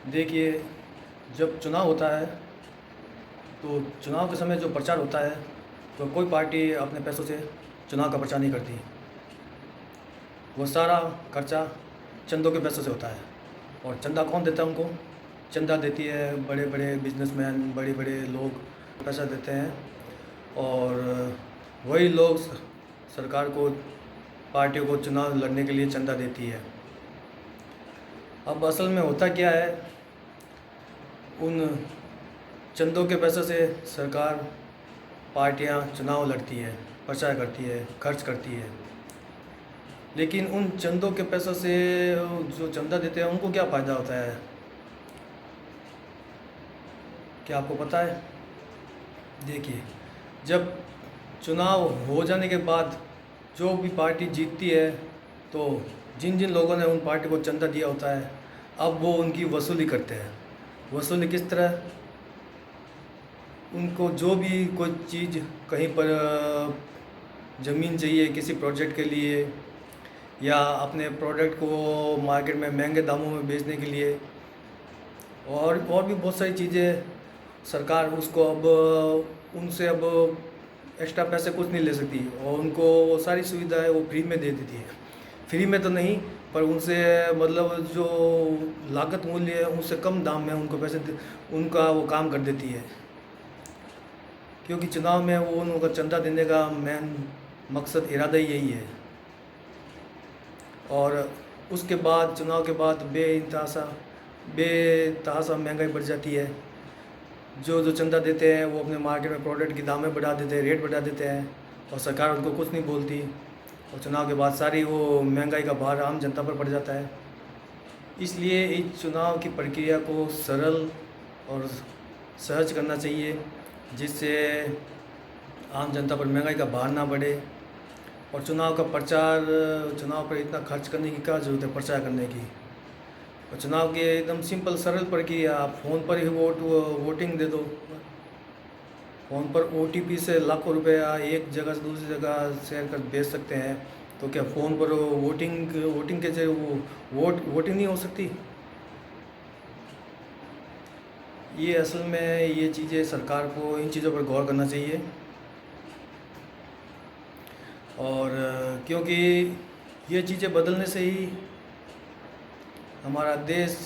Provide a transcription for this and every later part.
देखिए, जब चुनाव होता है तो चुनाव के समय जो प्रचार होता है तो कोई पार्टी अपने पैसों से चुनाव का प्रचार नहीं करती। वो सारा खर्चा चंदों के पैसों से होता है। और चंदा कौन देता है उनको? चंदा देती है बड़े बड़े बिजनेसमैन, बड़े बड़े लोग पैसा देते हैं। और वही लोग सरकार को, पार्टियों को चुनाव लड़ने के लिए चंदा देती है। अब असल में होता क्या है, उन चंदों के पैसों से सरकार, पार्टियां चुनाव लड़ती है, प्रचार करती है, खर्च करती है। लेकिन उन चंदों के पैसों से जो चंदा देते हैं उनको क्या फ़ायदा होता है? क्या आपको पता है? देखिए, जब चुनाव हो जाने के बाद जो भी पार्टी जीतती है तो जिन जिन लोगों ने उन पार्टी को चंदा दिया होता है, अब वो उनकी वसूली करते हैं। वसूली किस तरह? उनको जो भी कोई चीज़ कहीं पर ज़मीन चाहिए किसी प्रोजेक्ट के लिए, या अपने प्रोडक्ट को मार्केट में महंगे दामों में बेचने के लिए, और भी बहुत सारी चीज़ें, सरकार उसको अब उनसे अब एक्स्ट्रा पैसे कुछ नहीं ले सकती और उनको वो सारी सुविधाएं वो फ्री में दे देती है। फ्री में तो नहीं, पर उनसे मतलब जो लागत मूल्य है उससे कम दाम में उनको उनका वो काम कर देती है। क्योंकि चुनाव में वो उनका चंदा देने का मेन मकसद, इरादा ही यही है। और उसके बाद चुनाव के बाद बेतहाशा महंगाई बढ़ जाती है। जो जो चंदा देते हैं वो अपने मार्केट में प्रोडक्ट की दामें बढ़ा देते हैं, रेट बढ़ा देते हैं, और सरकार उनको कुछ नहीं बोलती। और चुनाव के बाद सारी वो महंगाई का भार आम जनता पर पड़ जाता है। इसलिए इस चुनाव की प्रक्रिया को सरल और सहज करना चाहिए, जिससे आम जनता पर महंगाई का भार ना बढ़े। और चुनाव पर इतना खर्च करने की क्या ज़रूरत है प्रचार करने की? और चुनाव की एकदम सिंपल सरल प्रक्रिया, आप फ़ोन पर ही वोटिंग दे दो। फ़ोन पर OTP से लाखों रुपया एक जगह से दूसरी जगह शेयर कर भेज सकते हैं। तो क्या फ़ोन पर वोटिंग के जरिए वोटिंग नहीं हो सकती? ये असल में ये चीज़ें सरकार को इन चीज़ों पर गौर करना चाहिए। और क्योंकि ये चीज़ें बदलने से ही हमारा देश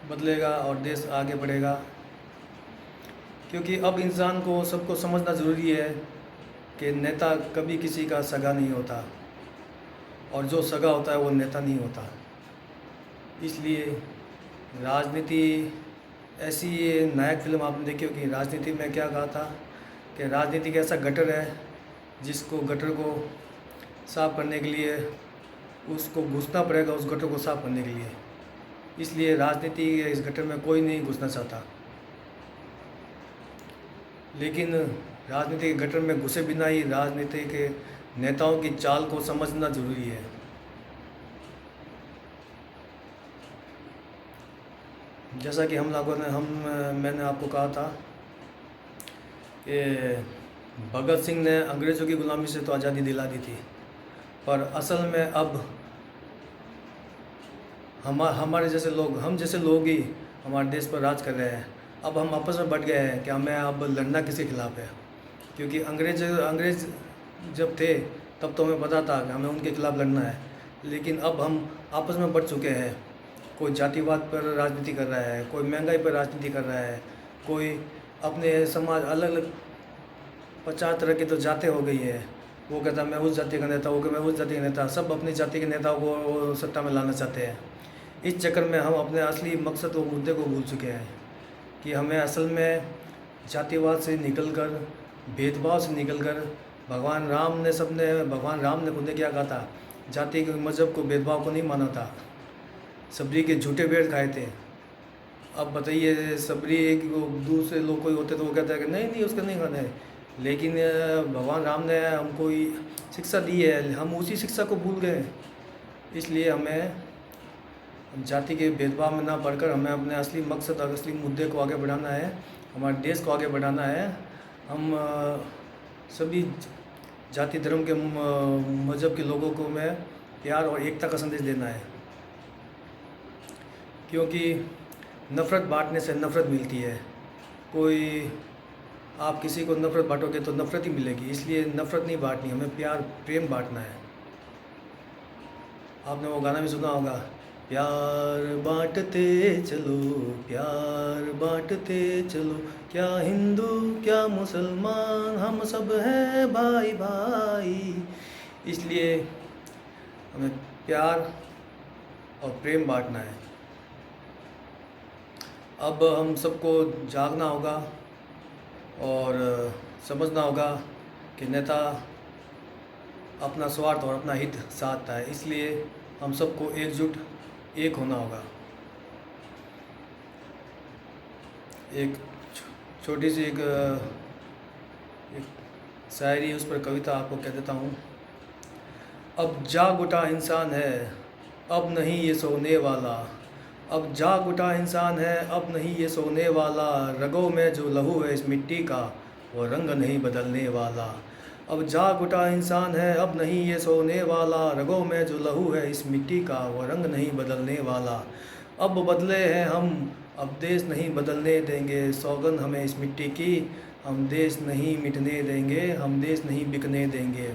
बदलेगा और देश आगे बढ़ेगा। क्योंकि अब इंसान को सबको समझना ज़रूरी है कि नेता कभी किसी का सगा नहीं होता, और जो सगा होता है वो नेता नहीं होता। इसलिए राजनीति ऐसी नायक फिल्म आपने देखी होगी, राजनीति में क्या कहा था कि राजनीति एक ऐसा गटर है जिसको गटर को साफ़ करने के लिए उसको घुसना पड़ेगा, उस गटर को साफ़ करने के लिए। इसलिए राजनीति इस गटर में कोई नहीं घुसना चाहता। लेकिन राजनीति के गटर में घुसे बिना ही राजनीति के नेताओं की चाल को समझना ज़रूरी है। जैसा कि मैंने आपको कहा था कि भगत सिंह ने अंग्रेज़ों की ग़ुलामी से तो आज़ादी दिला दी थी, पर असल में अब हम जैसे लोग ही हमारे देश पर राज कर रहे हैं। अब हम आपस में बट गए हैं कि हमें अब लड़ना किसके खिलाफ़ है। क्योंकि अंग्रेज़ जब थे तब तो हमें पता था कि हमें उनके खिलाफ़ लड़ना है, लेकिन अब हम आपस में बट चुके हैं। कोई जातिवाद पर राजनीति कर रहा है, कोई महंगाई पर राजनीति कर रहा है, कोई अपने समाज अलग अलग 50 तरह की तो जातें हो गई है। वो कहता मैं उस जाति का नेता, वो कहता मैं उस जाति का नेता, सब अपनी जाति के नेताओं को सत्ता में लाना चाहते हैं। इस चक्कर में हम अपने असली मकसद और मुद्दे को भूल चुके हैं कि हमें असल में जातिवाद से निकलकर, भेदभाव से निकलकर, भगवान राम ने खुद ने क्या कहा था? जाति के मज़हब को, भेदभाव को नहीं माना था। सबरी के झूठे पेड़ खाए थे। अब बताइए, सबरी एक दूसरे लोग कोई होते तो वो कहता है कि नहीं उसका नहीं खाना है। लेकिन भगवान राम ने हमको शिक्षा दी है, हम उसी शिक्षा को भूल गए। इसलिए हमें जाति के भेदभाव में ना पड़कर हमें अपने असली मकसद और असली मुद्दे को आगे बढ़ाना है, हमारे देश को आगे बढ़ाना है। हम सभी जाति धर्म के मज़हब के लोगों को हमें प्यार और एकता का संदेश देना है। क्योंकि नफ़रत बांटने से नफ़रत मिलती है। कोई आप किसी को नफ़रत बांटोगे तो नफ़रत ही मिलेगी, इसलिए नफ़रत नहीं बांटनी, हमें प्यार प्रेम बांटना है। आपने वो गाना भी सुना होगा, प्यार बांटते चलो, प्यार बांटते चलो, क्या हिंदू क्या मुसलमान, हम सब हैं भाई भाई। इसलिए हमें प्यार और प्रेम बांटना है। अब हम सबको जागना होगा और समझना होगा कि नेता अपना स्वार्थ और अपना हित साधता है, इसलिए हम सबको एकजुट एक होना होगा। एक छोटी सी एक शायरी, उस पर कविता आपको कह देता हूँ। अब जाग उठा इंसान है, अब नहीं ये सोने वाला। अब जाग उठा इंसान है, अब नहीं ये सोने वाला। रगों में जो लहू है इस मिट्टी का, वो रंग नहीं बदलने वाला। अब जाग उठा इंसान है, अब नहीं ये सोने वाला। रगों में जो लहू है इस मिट्टी का, वो रंग नहीं बदलने वाला। अब बदले हैं हम, अब देश नहीं बदलने देंगे। सौगंध हमें इस मिट्टी की, हम देश नहीं मिटने देंगे, हम देश नहीं बिकने देंगे।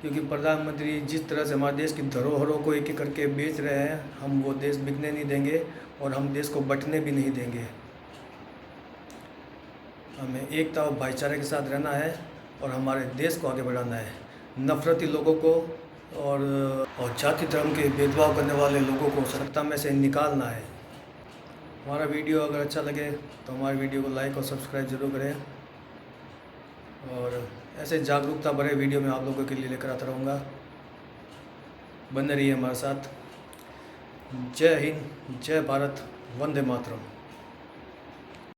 क्योंकि प्रधानमंत्री जिस तरह से हमारे देश की धरोहरों को एक एक करके बेच रहे हैं, हम वो देश बिकने नहीं देंगे और हम देश को बंटने भी नहीं देंगे। हमें एकता और भाईचारे के साथ रहना है और हमारे देश को आगे बढ़ाना है। नफ़रती लोगों को और जाति धर्म के भेदभाव करने वाले लोगों को सत्ता में से निकालना है। हमारा वीडियो अगर अच्छा लगे तो हमारे वीडियो को लाइक और सब्सक्राइब ज़रूर करें, और ऐसे जागरूकता भरे वीडियो मैं आप लोगों के लिए लेकर आता रहूँगा। बने रहिए हमारे साथ। जय हिंद, जय भारत, वंदे मातरम।